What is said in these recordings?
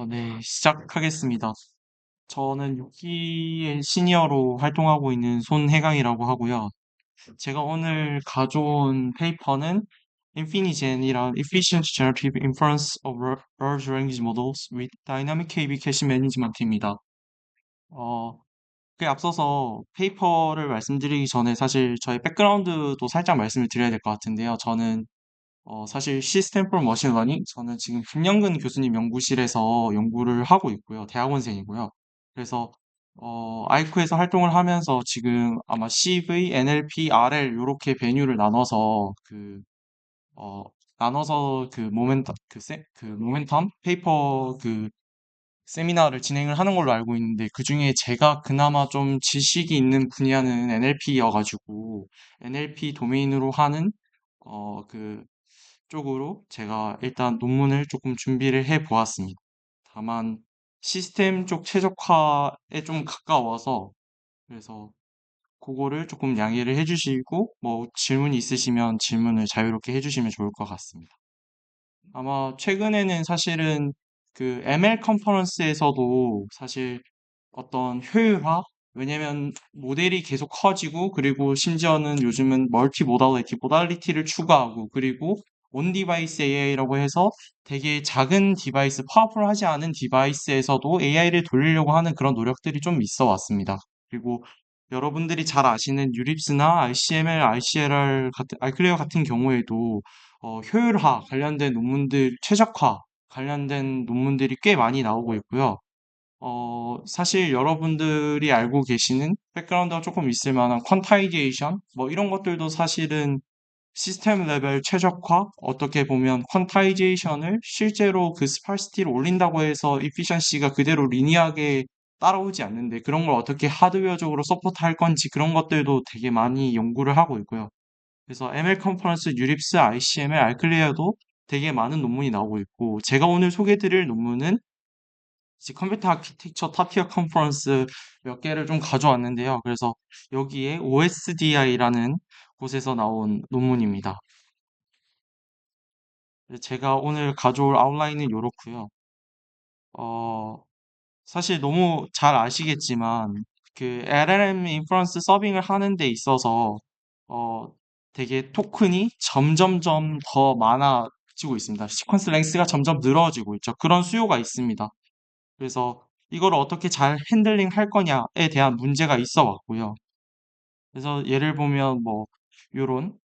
네, 시작하겠습니다. 저는 6기의 시니어로 활동하고 있는 손혜강이라고 하고요. 제가 오늘 가져온 페이퍼는 InfiniGen이란 Efficient Generative Inference of Large Language Models with Dynamic KB Cache Management입니다. 어, 그 앞서서 페이퍼를 말씀드리기 전에 사실 저의 백그라운드도 살짝 말씀을 드려야 될 것 같은데요. 저는 사실 시스템 포 머신 러닝 저는 지금 김영근 교수님 연구실에서 연구를 하고 있고요. 대학원생이고요. 그래서 아이쿠에서 활동을 하면서 지금 아마 CV, NLP, RL 요렇게 베뉴를 나눠서 어, 그 모멘텀 페이퍼 세미나를 진행을 하는 걸로 알고 있는데 그중에 제가 그나마 좀 지식이 있는 분야는 NLP여가지고 NLP 도메인으로 하는 그 쪽으로 제가 일단 논문을 조금 준비를 해 보았습니다. 다만 시스템 쪽 최적화에 좀 가까워서 그래서 그거를 조금 양해를 해주시고 뭐 질문이 있으시면 질문을 자유롭게 해주시면 좋을 것 같습니다. 아마 최근에는 사실은 그 ML 컨퍼런스에서도 사실 어떤 효율화? 왜냐면 모델이 계속 커지고 그리고 심지어는 요즘은 멀티 모달리티를 추가하고 그리고 온 디바이스 AI라고 해서 되게 작은 디바이스, 파워풀하지 않은 디바이스에서도 AI를 돌리려고 하는 그런 노력들이 좀 있어 왔습니다. 그리고 여러분들이 잘 아시는 유립스나 RCML, RCLR 같은, 알클레어 같은 경우에도 효율화 관련된 논문들, 최적화 관련된 논문들이 꽤 많이 나오고 있고요. 사실 여러분들이 알고 계시는 백그라운드가 조금 있을 만한 퀀타이제이션, 뭐 이런 것들도 사실은 시스템 레벨 최적화, 어떻게 보면 퀀타이제이션을 실제로 그 스파르시티를 올린다고 해서 이피션시가 그대로 리니어하게 따라오지 않는데 그런 걸 어떻게 하드웨어적으로 서포트할 건지 그런 것들도 되게 많이 연구를 하고 있고요. 그래서 ML 컨퍼런스, 유립스, ICML, 알클레어도 되게 많은 논문이 나오고 있고 제가 오늘 소개드릴 논문은 이제 컴퓨터 아키텍처 탑티어 컨퍼런스 몇 개를 좀 가져왔는데요. 그래서 여기에 OSDI라는 곳에서 나온 논문입니다. 제가 오늘 가져올 아웃라인은 요렇고요. 어, 사실 너무 잘 아시겠지만 그 LLM 인퍼런스 서빙을 하는 데 있어서 어, 되게 토큰이 점점점 더 많아지고 있습니다. 시퀀스 랭스가 점점 늘어지고 있죠. 그런 수요가 있습니다. 그래서 이걸 어떻게 잘 핸들링 할 거냐에 대한 문제가 있어 왔고요. 그래서 예를 보면 뭐 요런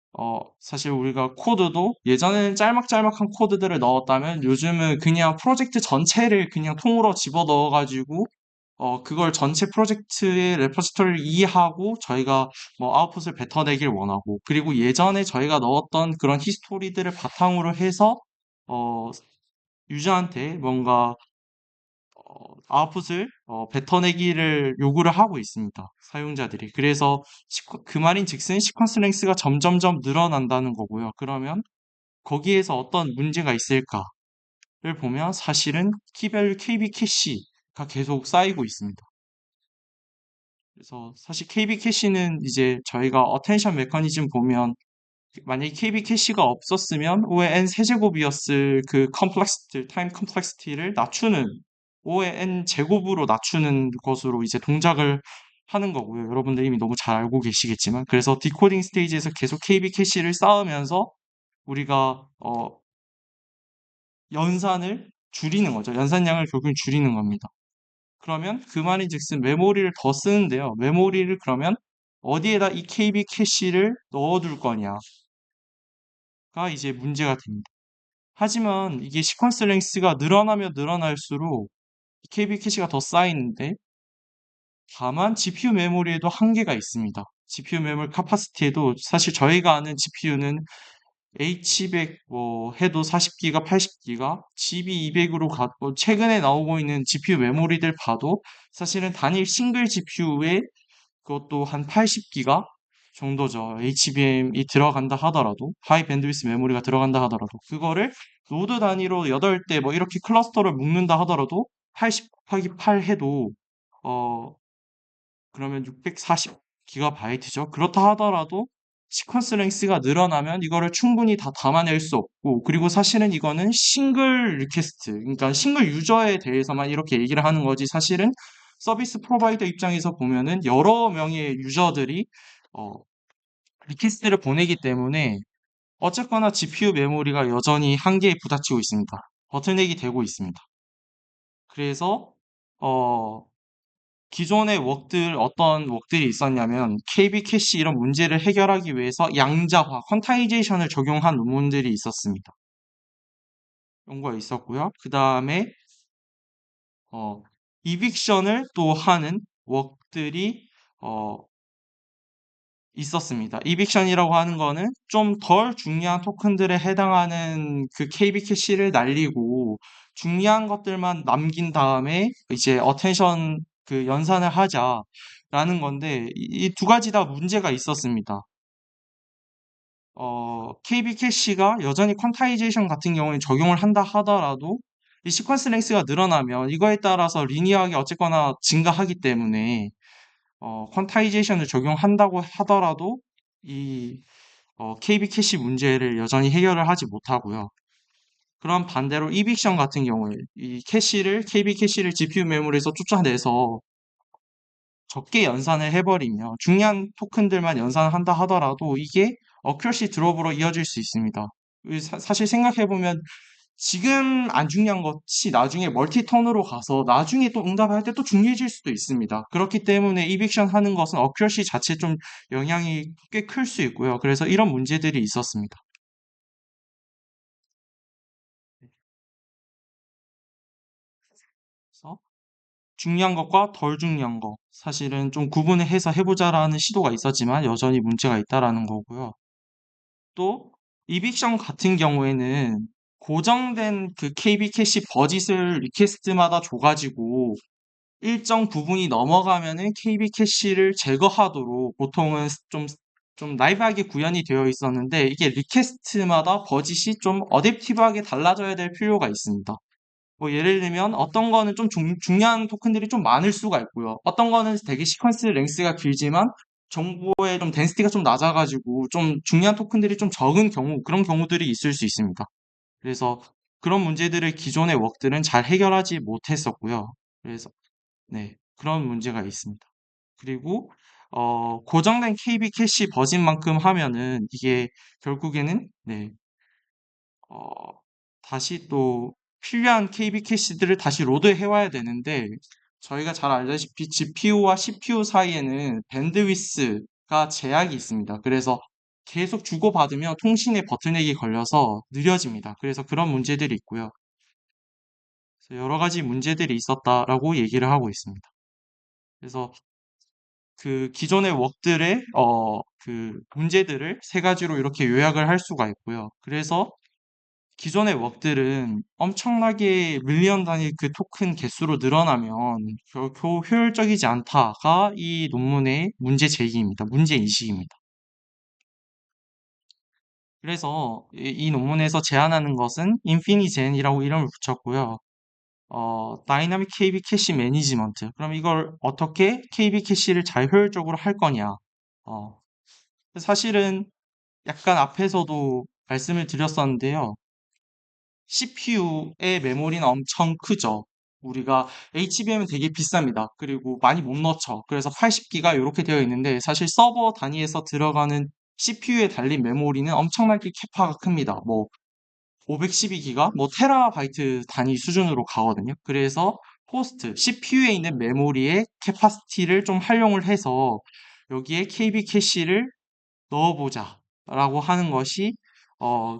사실 우리가 코드도 예전에는 짤막짤막한 코드들을 넣었다면 요즘은 그냥 프로젝트 전체를 그냥 통으로 집어넣어 가지고 그걸 전체 프로젝트의 레포지토리를 이해하고 저희가 뭐 아웃풋을 뱉어내길 원하고 그리고 예전에 저희가 넣었던 그런 히스토리들을 바탕으로 해서 어 유저한테 뭔가 아웃풋을 뱉어내기를 요구를 하고 있습니다. 사용자들이. 그래서 그 말인 즉슨 시퀀스 랭스가 점점점 늘어난다는 거고요. 그러면 거기에서 어떤 문제가 있을까를 보면 사실은 키밸류 KB 캐시가 계속 쌓이고 있습니다. 그래서 사실 KB 캐시는 이제 저희가 어텐션 메커니즘 보면 만약에 KB 캐시가 없었으면 5의 n 세제곱이었을 그 컴플렉시티, 타임 컴플렉시티를 낮추는 5의 n 제곱으로 낮추는 것으로 이제 동작을 하는 거고요. 여러분들 이미 너무 잘 알고 계시겠지만 그래서 디코딩 스테이지에서 계속 KB 캐시를 쌓으면서 우리가 연산을 줄이는 거죠. 연산량을 결국은 줄이는 겁니다. 그러면 그 말인즉슨 메모리를 더 쓰는데요. 메모리를 그러면 어디에다 이 KB 캐시를 넣어둘 거냐가 이제 문제가 됩니다. 하지만 이게 시퀀스 랭스가 늘어나면 늘어날수록 KB 캐시가 더 쌓이는데 다만 GPU 메모리에도 한계가 있습니다. GPU 메모리 카파시티에도 사실 저희가 아는 GPU는 H100 뭐 해도 40기가, 80기가, GB200으로 최근에 나오고 있는 GPU 메모리들 봐도 사실은 단일 싱글 GPU에 그것도 한 80기가 정도죠. HBM이 들어간다 하더라도, 하이 밴드위스 메모리가 들어간다 하더라도, 그거를 노드 단위로 8대 뭐 이렇게 클러스터를 묶는다 하더라도 80 곱하기 8 해도, 그러면 640기가바이트죠. 그렇다 하더라도 시퀀스 랭스가 늘어나면 이거를 충분히 다 담아낼 수 없고, 그리고 사실은 이거는 싱글 리퀘스트, 그러니까 싱글 유저에 대해서만 이렇게 얘기를 하는 거지, 사실은 서비스 프로바이더 입장에서 보면은 여러 명의 유저들이 어, 리퀘스트를 보내기 때문에 어쨌거나 GPU 메모리가 여전히 한계에 부딪히고 있습니다. 버틀넥이 되고 있습니다. 그래서 어, 기존의 어떤 웍들이 있었냐면 KB 캐시 이런 문제를 해결하기 위해서 양자화, 퀀타이제이션을 적용한 논문들이 있었습니다. 연구가 있었고요. 그 다음에 어, 이빅션을 또 하는 웍들이 어, 있었습니다. 이빅션이라고 하는 거는 좀 덜 중요한 토큰들에 해당하는 그 KB 캐시를 날리고 중요한 것들만 남긴 다음에 이제 어텐션 그 연산을 하자라는 건데 이 두 가지 다 문제가 있었습니다. KB 캐시가 여전히 퀀타이제이션 같은 경우에 적용을 한다 하더라도 이 시퀀스 랭스가 늘어나면 이거에 따라서 리니어하게 어쨌거나 증가하기 때문에 퀀타이제이션을 적용한다고 하더라도 이 KB 캐시 문제를 여전히 해결을 하지 못하고요. 그럼 반대로 이빅션 같은 경우에 이 KB 캐시를 GPU 메모리에서 쫓아내서 적게 연산을 해버리면 중요한 토큰들만 연산한다 하더라도 이게 어큐러시 드롭으로 이어질 수 있습니다. 사실 생각해보면 지금 안 중요한 것이 나중에 멀티턴으로 가서 나중에 또 응답할 때 또 중요해질 수도 있습니다. 그렇기 때문에 이빅션 하는 것은 어큐러시 자체에 좀 영향이 꽤 클 수 있고요. 그래서 이런 문제들이 있었습니다. 그래서 중요한 것과 덜 중요한 것 사실은 좀 구분을 해서 해보자라는 시도가 있었지만 여전히 문제가 있다라는 거고요. 또 이빅션 같은 경우에는 고정된 그 KB 캐시 버짓을 리퀘스트마다 줘가지고 일정 부분이 넘어가면은 KB 캐시를 제거하도록 보통은 좀 나이브하게 구현이 되어 있었는데 이게 리퀘스트마다 버짓이 좀 어댑티브하게 달라져야 될 필요가 있습니다. 뭐 예를 들면 어떤 거는 좀 중요한 토큰들이 좀 많을 수가 있고요. 어떤 거는 되게 시퀀스 랭스가 길지만 정보의 좀 덴시티가 좀 낮아가지고 좀 중요한 토큰들이 좀 적은 경우 그런 경우들이 있을 수 있습니다. 그래서 그런 문제들을 기존의 웍들은 잘 해결하지 못했었고요. 그래서 네, 그런 문제가 있습니다. 그리고 고정된 KB 캐시 버진만큼 하면은 이게 결국에는 네, 어, 다시 또 필요한 KB 캐시들을 다시 로드해 와야 되는데 저희가 잘 알다시피 GPU와 CPU 사이에는 밴드위스가 제약이 있습니다. 그래서 계속 주고받으면 통신에 버트넥이 걸려서 느려집니다. 그래서 그런 문제들이 있고요. 그래서 여러 가지 문제들이 있었다라고 얘기를 하고 있습니다. 그래서 그 기존의 웍들의 그 문제들을 세 가지로 이렇게 요약을 할 수가 있고요. 그래서 기존의 웍들은 엄청나게 밀리언 단위 그 토큰 개수로 늘어나면 결코 효율적이지 않다가 이 논문의 문제 제기입니다. 문제 인식입니다. 그래서 이 논문에서 제안하는 것은 인피니젠이라고 이름을 붙였고요. 다이나믹 KB 캐시 매니지먼트. 그럼 이걸 어떻게 KB 캐시를 잘 효율적으로 할 거냐? 어, 사실은 약간 앞에서도 말씀을 드렸었는데요. CPU의 메모리는 엄청 크죠. 우리가 HBM은 되게 비쌉니다. 그리고 많이 못 넣죠. 그래서 80기가 이렇게 되어 있는데 사실 서버 단위에서 들어가는 CPU에 달린 메모리는 엄청나게 캐파가 큽니다. 뭐 512기가, 뭐 테라바이트 단위 수준으로 가거든요. 그래서 CPU에 있는 메모리의 캐파시티를 좀 활용을 해서 여기에 KB 캐시를 넣어보자 라고 하는 것이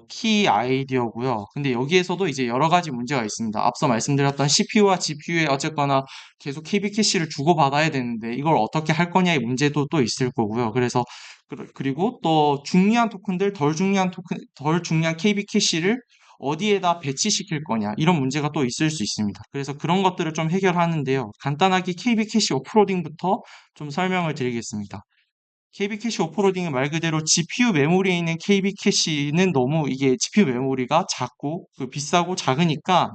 키 아이디어고요. 근데 여기에서도 이제 여러 가지 문제가 있습니다. 앞서 말씀드렸던 CPU와 GPU에 어쨌거나 계속 KB 캐시를 주고받아야 되는데 이걸 어떻게 할 거냐의 문제도 또 있을 거고요. 그래서 그리고 또 중요한 토큰들, 덜 중요한 KB 캐시를 어디에다 배치시킬 거냐 이런 문제가 또 있을 수 있습니다. 그래서 그런 것들을 좀 해결하는데요. 간단하게 KB 캐시 오프로딩부터 좀 설명을 드리겠습니다. KB 캐시 오프로딩은 말 그대로 GPU 메모리에 있는 KB 캐시는 너무 이게 GPU 메모리가 작고 비싸고 작으니까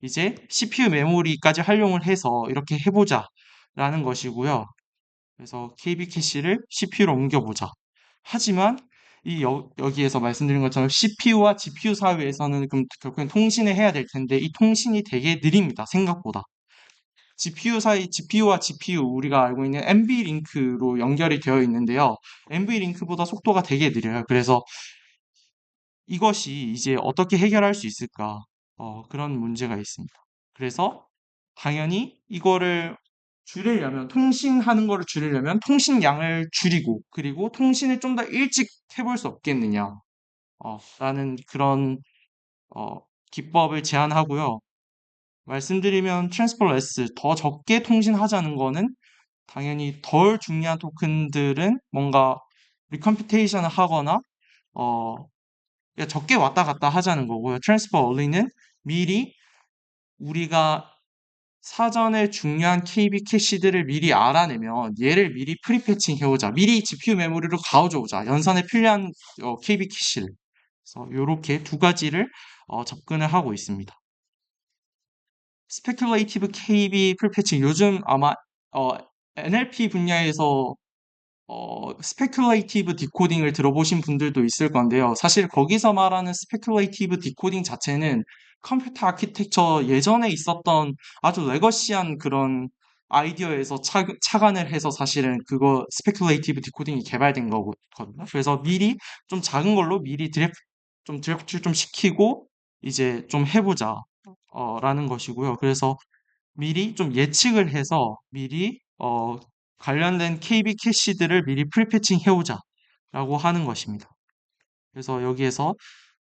이제 CPU 메모리까지 활용을 해서 이렇게 해보자 라는 것이고요. 그래서 KB 캐시를 CPU로 옮겨보자. 하지만 여기에서 말씀드린 것처럼 CPU와 GPU 사이에서는 그럼 결국엔 통신을 해야 될 텐데 이 통신이 되게 느립니다. 생각보다. GPU와 GPU 우리가 알고 있는 NV링크로 연결이 되어 있는데요. NV링크보다 속도가 되게 느려요. 그래서 이것이 이제 어떻게 해결할 수 있을까? 그런 문제가 있습니다. 그래서 당연히 이거를 줄이려면, 통신하는 거를 줄이려면 통신량을 줄이고, 그리고 통신을 좀 더 일찍 해볼 수 없겠느냐, 라는 그런, 어, 기법을 제안하고요. 말씀드리면 트랜스포 레스 더 적게 통신하자는 거는 당연히 덜 중요한 토큰들은 뭔가 리컴퓨테이션을 하거나, 어, 그러니까 적게 왔다 갔다 하자는 거고요. 트랜스퍼 얼리는 미리 우리가 사전에 중요한 KB 캐시들을 미리 알아내면 얘를 미리 프리패칭 해오자. 미리 GPU 메모리로 가져오자. 연산에 필요한 KB 캐시를. 그래서 이렇게 두 가지를 접근을 하고 있습니다. 스페큘레이티브 KB 프리패칭 요즘 아마 어, NLP 분야에서 스페큘레이티브 디코딩을 들어보신 분들도 있을 건데요. 사실 거기서 말하는 스페큘레이티브 디코딩 자체는 컴퓨터 아키텍처 예전에 있었던 아주 레거시한 그런 아이디어에서 착안을 해서 사실은 그거 스페큘레이티브 디코딩이 개발된 거거든요. 그래서 미리 좀 작은 걸로 미리 드래프트 좀 시키고 이제 좀 해보자 라는 것이고요. 그래서 미리 좀 예측을 해서 미리 관련된 KB 캐시들을 미리 프리패칭 해오자라고 하는 것입니다. 그래서 여기에서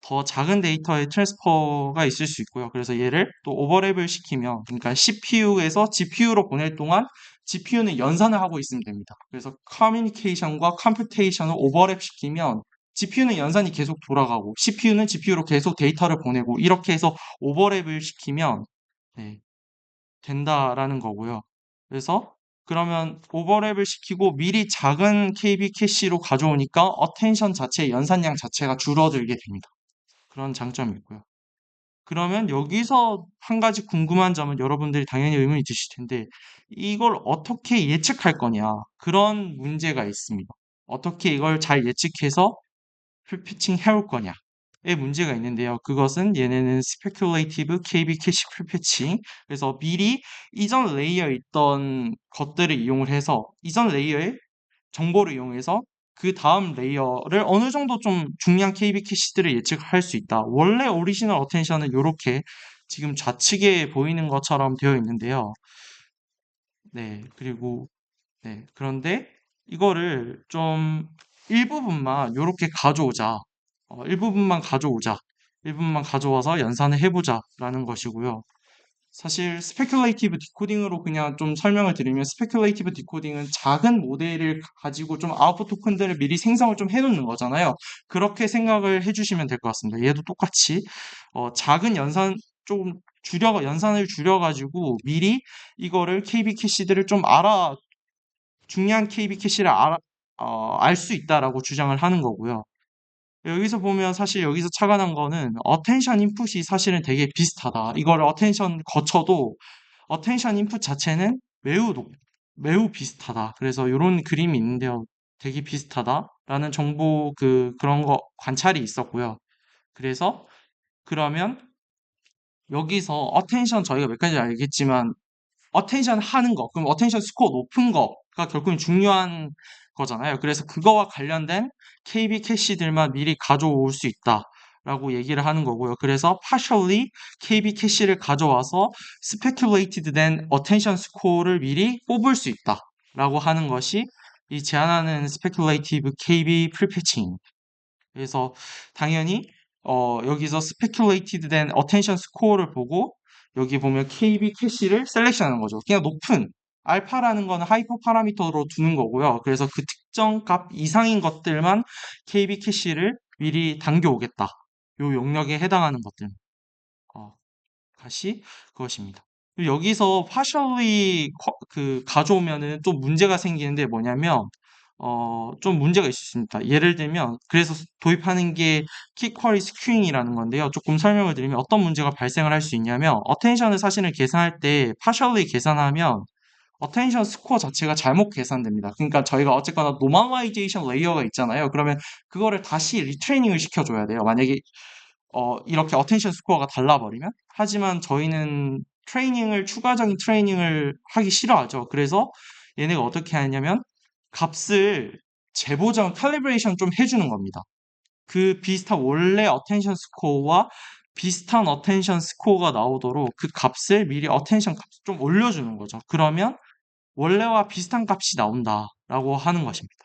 더 작은 데이터의 트랜스퍼가 있을 수 있고요. 그래서 얘를 또 오버랩을 시키면, 그러니까 CPU에서 GPU로 보낼 동안 GPU는 연산을 하고 있으면 됩니다. 그래서 커뮤니케이션과 컴퓨테이션을 오버랩 시키면 GPU는 연산이 계속 돌아가고 CPU는 GPU로 계속 데이터를 보내고 이렇게 해서 오버랩을 시키면 네, 된다라는 거고요. 그래서 그러면 오버랩을 시키고 미리 작은 KB 캐시로 가져오니까 어텐션 자체, 연산량 자체가 줄어들게 됩니다. 그런 장점이 있고요. 그러면 여기서 한 가지 궁금한 점은 여러분들이 당연히 의문이 드실 텐데 이걸 어떻게 예측할 거냐 그런 문제가 있습니다. 어떻게 이걸 잘 예측해서 풀피칭 해올 거냐의 문제가 있는데요. 그것은 얘네는 speculative KB 캐시 풀피칭. 그래서 미리 이전 레이어에 있던 것들을 이용을 해서 이전 레이어의 정보를 이용해서 그 다음 레이어를 어느 정도 좀 중요한 KB 캐시들을 예측할 수 있다. 원래 오리지널 어텐션은 이렇게 지금 좌측에 보이는 것처럼 되어 있는데요. 네, 그리고 네, 그런데 이거를 좀 일부분만 요렇게 가져오자. 일부분만 가져오자. 일부분만 가져와서 연산을 해보자라는 것이고요. 사실 스페큘레이티브 디코딩으로 그냥 좀 설명을 드리면 스페큘레이티브 디코딩은 작은 모델을 가지고 좀 아웃풋 토큰들을 미리 생성을 좀 해놓는 거잖아요. 그렇게 생각을 해주시면 될 것 같습니다. 얘도 똑같이 작은 연산을 줄여가지고 미리 이거를 KB 캐시들을 좀 중요한 KB 캐시를 알 수 있다라고 주장을 하는 거고요. 여기서 보면 사실 여기서 착안한 거는 어텐션 인풋이 사실은 되게 비슷하다. 이거를 어텐션 거쳐도 어텐션 인풋 자체는 매우 비슷하다. 그래서 이런 그림이 있는데요. 되게 비슷하다라는 정보 그런 거 관찰이 있었고요. 그래서 그러면 여기서 어텐션 저희가 몇 가지 알겠지만 어텐션 하는 거, 그럼 어텐션 스코어 높은 거가 결국은 중요한 거잖아요. 그래서 그거와 관련된 KB 캐시들만 미리 가져올 수 있다라고 얘기를 하는 거고요. 그래서 partially KB 캐시를 가져와서 speculated then attention score를 미리 뽑을 수 있다라고 하는 것이 이 제안하는 speculative KB 프리패칭. 그래서 당연히 여기서 speculated then attention score를 보고 여기 보면 KB 캐시를 셀렉션하는 거죠. 그냥 높은 알파라는 거는 하이퍼 파라미터로 두는 거고요. 그래서 그 특정 값 이상인 것들만 KB 캐시를 미리 당겨오겠다. 요 용역에 해당하는 것들. 어, 다시 그것입니다. 그리고 여기서 partially 가져오면은 또 문제가 생기는데 뭐냐면 좀 문제가 있을 수 있습니다. 예를 들면 그래서 도입하는 게 키쿼리 스큐잉이라는 건데요. 조금 설명을 드리면 어떤 문제가 발생을 할 수 있냐면 어텐션을 사실은 계산할 때 partially 계산하면 어텐션 스코어 자체가 잘못 계산됩니다. 그러니까 저희가 어쨌거나 노멀라이제이션 레이어가 있잖아요. 그러면 그거를 다시 리트레이닝을 시켜줘야 돼요. 만약에 이렇게 어텐션 스코어가 달라버리면. 하지만 저희는 추가적인 트레이닝을 하기 싫어하죠. 그래서 얘네가 어떻게 하냐면 값을 재보정, 칼리브레이션 좀 해주는 겁니다. 그 비슷한 원래 어텐션 스코어와 비슷한 어텐션 스코어가 나오도록 그 값을 미리 어텐션 값을 좀 올려주는 거죠. 그러면 원래와 비슷한 값이 나온다라고 하는 것입니다.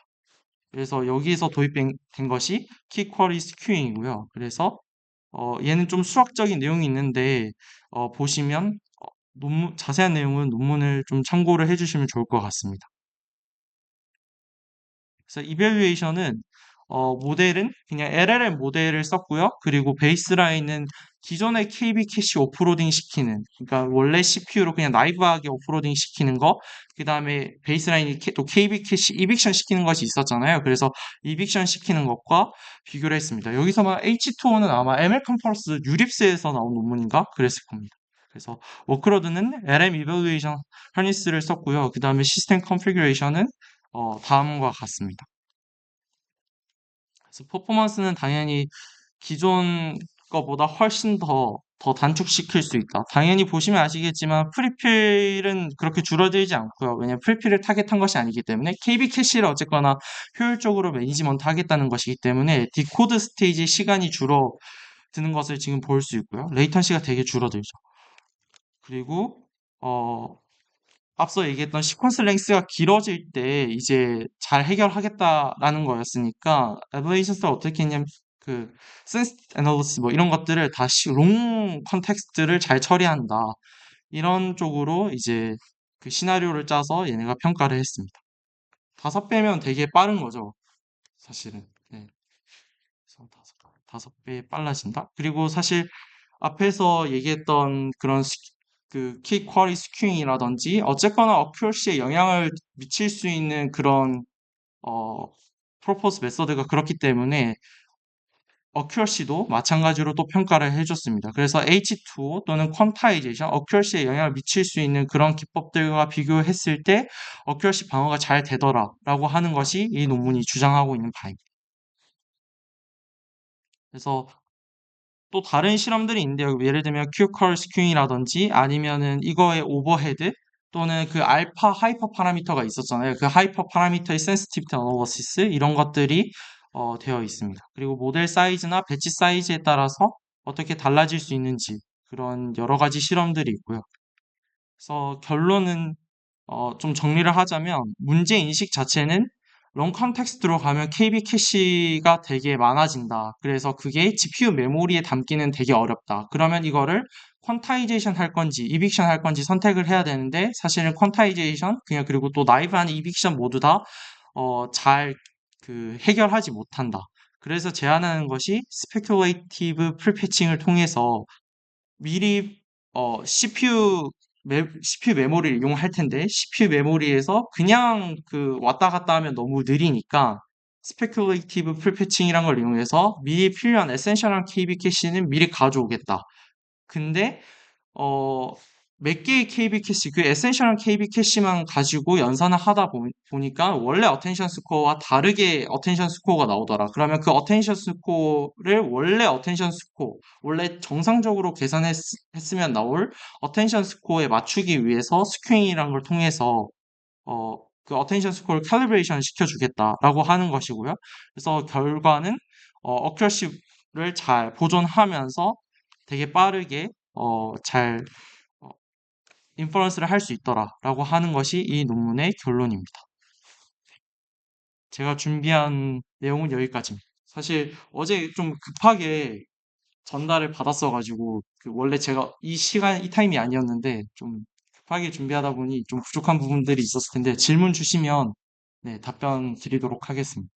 그래서 여기에서 도입된 것이 키 쿼리 스큐잉이고요. 그래서 얘는 좀 수학적인 내용이 있는데 보시면 자세한 내용은 논문을 좀 참고를 해주시면 좋을 것 같습니다. 그래서 이밸류에이션은 모델은 그냥 LLM 모델을 썼고요. 그리고 베이스라인은 기존의 KB 캐시 오프로딩 시키는, 그러니까 원래 CPU로 그냥 나이브하게 오프로딩 시키는 거, 그 다음에 베이스라인이 또 KB 캐시 이빅션 시키는 것이 있었잖아요. 그래서 이빅션 시키는 것과 비교를 했습니다. 여기서만 H2O는 아마 ML 컨퍼런스 유립스에서 나온 논문인가? 그랬을 겁니다. 그래서 워크로드는 LM 이밸류에이션 harness를 썼고요. 그 다음에 시스템 컨피그레이션은 다음과 같습니다. 그래서 퍼포먼스는 당연히 기존 거보다 훨씬 더 단축시킬 수 있다. 당연히 보시면 아시겠지만 프리필은 그렇게 줄어들지 않고요. 왜냐면 프리필을 타겟한 것이 아니기 때문에 KB 캐시를 어쨌거나 효율적으로 매니지먼트 하겠다는 것이기 때문에 디코드 스테이지 시간이 줄어드는 것을 지금 볼 수 있고요. 레이턴시가 되게 줄어들죠. 그리고 어, 앞서 얘기했던 시퀀스 랭스가 길어질 때 이제 잘 해결하겠다라는 거였으니까 에벌레이션스가 어떻게 했냐면 그 센스 애널리시스 뭐 이런 것들을 다시 롱 컨텍스트를 잘 처리한다. 이런 쪽으로 이제 그 시나리오를 짜서 얘네가 평가를 했습니다. 5배면 되게 빠른 거죠. 사실은. 네. 그래서 다섯 배 빨라진다. 그리고 사실 앞에서 얘기했던 그런 그 키 쿼리 스큐잉이라든지 어쨌거나 어큐러시에 영향을 미칠 수 있는 그런 어 프로포스 메서드가 그렇기 때문에 어큐러시도 마찬가지로 또 평가를 해줬습니다. 그래서 H2O 또는 퀀타이제이션, 어큐러시에 영향을 미칠 수 있는 그런 기법들과 비교했을 때 어큐러시 방어가 잘 되더라라고 하는 것이 이 논문이 주장하고 있는 바입니다. 그래서 또 다른 실험들이 있는데요. 예를 들면 큐컬 스큐잉이라든지 아니면은 이거의 오버헤드 또는 그 알파 하이퍼 파라미터가 있었잖아요. 그 하이퍼 파라미터의 센시티비티 어널리시스 이런 것들이 되어 있습니다. 그리고 모델 사이즈나 배치 사이즈에 따라서 어떻게 달라질 수 있는지 그런 여러 가지 실험들이 있고요. 그래서 결론은 좀 정리를 하자면 문제 인식 자체는 롱 컨텍스트로 가면 KB 캐시가 되게 많아진다. 그래서 그게 GPU 메모리에 담기는 되게 어렵다. 그러면 이거를 퀀타이제이션 할 건지 이빅션 할 건지 선택을 해야 되는데 사실은 퀀타이제이션 그냥 그리고 또 나이브한 이빅션 모두 다 잘 그 해결하지 못한다. 그래서 제안하는 것이 스페큘레이티브 프리패칭을 통해서 미리 CPU 메모리를 이용할 텐데 CPU 메모리에서 그냥 그 왔다 갔다 하면 너무 느리니까 스페큘레이티브 프리패칭이란 걸 이용해서 미리 필요한 에센셜한 KB 캐시는 미리 가져오겠다. 근데 어, 몇 개의 KB 캐시, 그 에센셜한 KB 캐시만 가지고 연산을 하다 보니까 원래 어텐션 스코어와 다르게 어텐션 스코어가 나오더라. 그러면 그 어텐션 스코어를 원래 어텐션 스코어, 원래 정상적으로 계산했으면 나올 어텐션 스코어에 맞추기 위해서 스퀘잉이라는 걸 통해서 그 어텐션 스코어를 캘리브레이션 시켜주겠다라고 하는 것이고요. 그래서 결과는 어큐러시를 잘 보존하면서 되게 빠르게 잘 인퍼런스를 할 수 있더라라고 하는 것이 이 논문의 결론입니다. 제가 준비한 내용은 여기까지입니다. 사실 어제 좀 급하게 전달을 받았어가지고 그 원래 제가 이 타임이 아니었는데 좀 급하게 준비하다 보니 좀 부족한 부분들이 있었을 텐데 질문 주시면 네, 답변 드리도록 하겠습니다.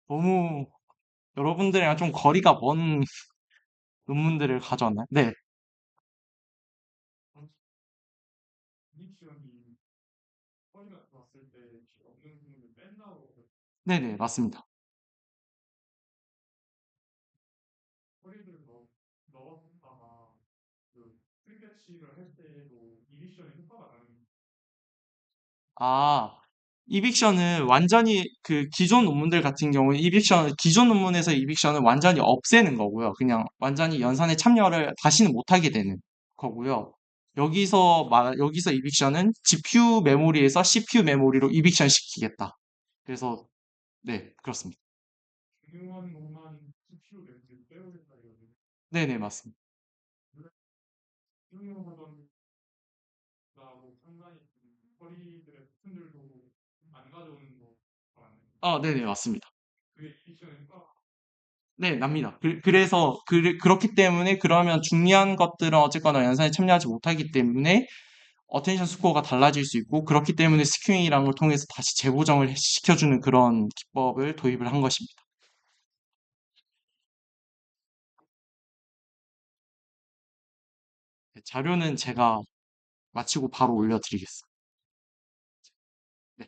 너무 여러분들이랑 좀 거리가 먼 논문들을 가져왔나요? 네. 네네, 맞습니다. 아, 이빅션은 완전히 그 기존 논문들 같은 경우에 기존 논문에서 이빅션은 완전히 없애는 거고요. 그냥 완전히 연산에 참여를 다시는 못하게 되는 거고요. 여기서 이빅션은 GPU 메모리에서 CPU 메모리로 이빅션 시키겠다. 그래서, 네, 그렇습니다. 네네, 맞습니다. 네네, 맞습니다. 네, 납니다. 그렇기 때문에 그러면 중요한 것들은 어쨌거나 연산에 참여하지 못하기 때문에 어텐션 스코어가 달라질 수 있고 그렇기 때문에 스큐잉이라는 걸 통해서 다시 재보정을 시켜주는 그런 기법을 도입을 한 것입니다. 네, 자료는 제가 마치고 바로 올려드리겠습니다. 네.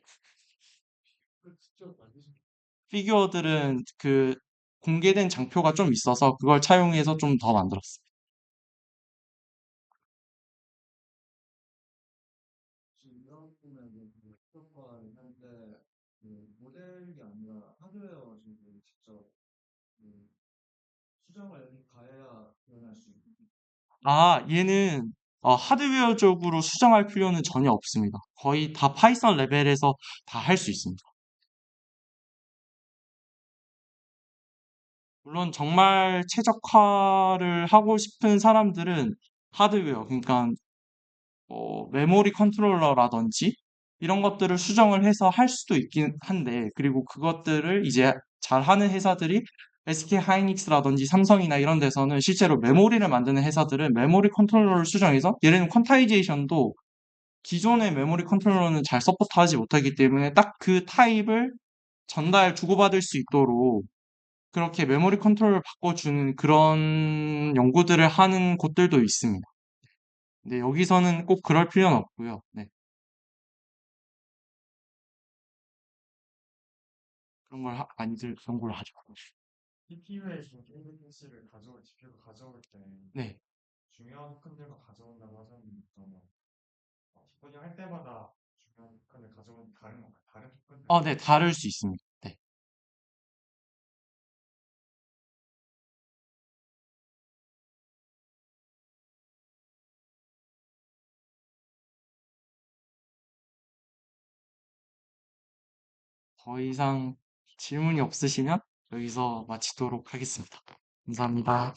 피규어들은 그 공개된 장표가 좀 있어서 그걸 차용해서 좀 더 만들었어요. 지금 이런 부분은 수업과 할때 모델이 아니라 하드웨어 지금 직접 그 수정을 가해야 표현할 수 있는. 얘는 하드웨어적으로 수정할 필요는 전혀 없습니다. 거의 다 파이썬 레벨에서 다 할 수 있습니다. 물론 정말 최적화를 하고 싶은 사람들은 하드웨어, 그러니까 메모리 컨트롤러라든지 이런 것들을 수정을 해서 할 수도 있긴 한데, 그리고 그것들을 이제 잘하는 회사들이 SK 하이닉스라든지 삼성이나 이런 데서는 실제로 메모리를 만드는 회사들은 메모리 컨트롤러를 수정해서, 예를 들면 퀀타이제이션도 기존의 메모리 컨트롤러는 잘 서포트하지 못하기 때문에 딱 그 타입을 주고받을 수 있도록 그렇게 메모리 컨트롤을 바꿔주는 그런 연구들을 하는 곳들도 있습니다. 근데 여기서는 꼭 그럴 필요는 없고요. 네, 많이들 연구를 하죠. 네, 네, 다를 수 있습니다. 네, 더 이상 질문이 없으시면 여기서 마치도록 하겠습니다. 감사합니다.